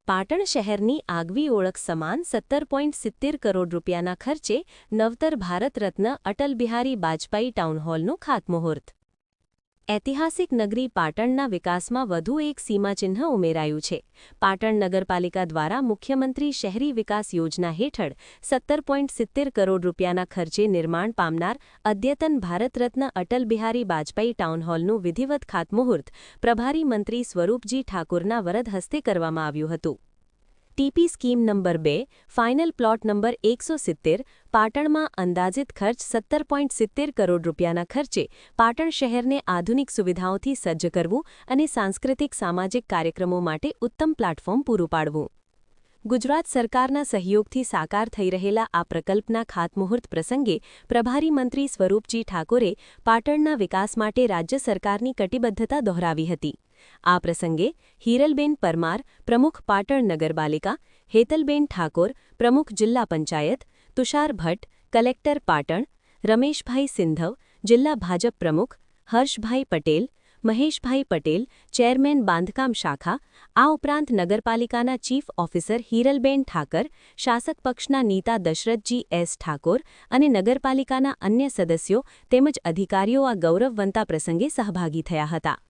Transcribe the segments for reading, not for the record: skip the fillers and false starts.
પાટણ શહેરની આગવી ઓળખ સમાન 17.70 કરોડ રૂપિયાના ખર્ચે નવતર ભારત રત્ન અટલ બિહારી વાજપેયી ટાઉન હોલનું ખાતમુહૂર્ત। ઐતિહાસિક નગરી પાટણના વિકાસમાં વધુ એક સીમાચિહ્ન ઉમેરાયું છે। પાટણ નગરપાલિકા દ્વારા મુખ્યમંત્રી શહેરી વિકાસ યોજના હેઠળ 17.70 કરોડ રૂપિયાના ખર્ચે નિર્માણ પામનાર અદ્યતન ભારત રત્ન અટલ બિહારી વાજપેયી ટાઉન હોલનું વિધિવત ખાતમુહૂર્ત પ્રભારી મંત્રી સ્વરૂપજી ઠાકુરના વરદ હસ્તે કરવામાં આવ્યું હતું। TP scheme number 2 final plot number 170 પાટણમાં અંદાજિત ખર્ચ 17.70 કરોડ રૂપિયાના ખર્ચે પાટણ શહેરને આધુનિક સુવિધાઓથી સજ્જ કરવું અને સાંસ્કૃતિક સામાજિક કાર્યક્રમો માટે ઉત્તમ પ્લેટફોર્મ પૂરું પાડવું। ગુજરાત સરકારના સહયોગથી સાકાર થઈ રહેલા આ પ્રકલ્પના ખાતમુહૂર્ત પ્રસંગે પ્રભારી મંત્રી સ્વરૂપજી ઠાકુરે પાટણના વિકાસ માટે રાજ્ય સરકારની કટિબદ્ધતા દોહરાવી હતી। આ પ્રસંગે હિરલબેન પરમાર પ્રમુખ પાટણ નગરપાલિકા, હેતલબેન ઠાકોર પ્રમુખ જિલ્લા પંચાયત, તુષાર ભટ્ટ કલેક્ટર પાટણ, રમેશભાઈ સિંધવ જિલ્લા ભાજપ પ્રમુખ, હર્ષભાઈ પટેલ, મહેશભાઈ પટેલ ચેરમેન બાંધકામ શાખા, આ ઉપરાંત નગરપાલિકાના ચીફ ઓફિસર હિરલબેન ઠાકર, શાસક પક્ષના નેતા દશરથજી એસ ઠાકોર અને નગરપાલિકાના અન્ય સદસ્યો તેમજ અધિકારીઓ આ ગૌરવવંતા પ્રસંગે સહભાગી થયા હતા।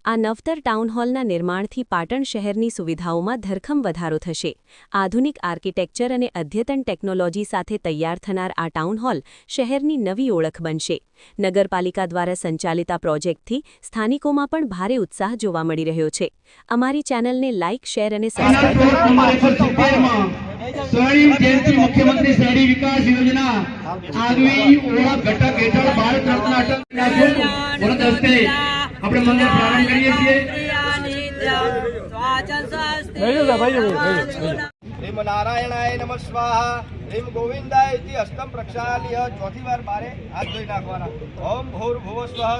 આ નવતર ટાઉન હોલના નિર્માણથી પાટણ શહેરની સુવિધાઓમાં ધરખમ વધારો થશે। આધુનિક આર્કિટેક્ચર અને અદ્યતન ટેકનોલોજી સાથે તૈયાર થનાર આ ટાઉન હોલ શહેરની નવી ઓળખ બનશે। નગરપાલિકા દ્વારા સંચાલિત આ પ્રોજેક્ટથી સ્થાનિકોમાં પણ ભારે ઉત્સાહ જોવા મળી રહ્યો છે। અમારી ચેનલને લાઇક, શેર અને સબસ્ક્રાઇબ स्वर्णिम जयंती मुख्यमंत्री शहरी विकास योजना आगवी ओळख घटक हेठळ भारत रत्न अटल वरद हस्ते આપણે મંગળ પ્રારંભ કરીએ છીએ। ह्रीम नारायणाय नमः स्वाहा ह्रीम गोविंदाय इति हस्तं प्रक्षाल्य चौथी बार मारे हाथ धोई नाखवाना। ओम भूर्भुवः स्वः।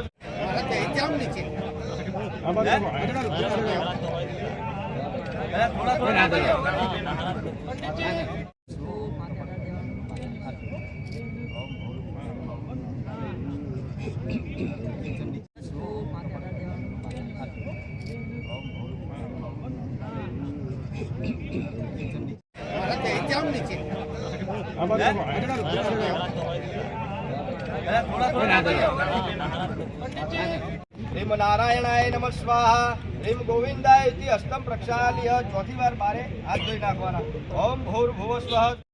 ह्रीम नारायणाय नमः स्वाहा ह्रीम गोविंदाय इति हस्तं प्रक्षाल्य चौथी बार मारे हाथ धोई नाखवाना। ओम भूर्भुवः स्वः।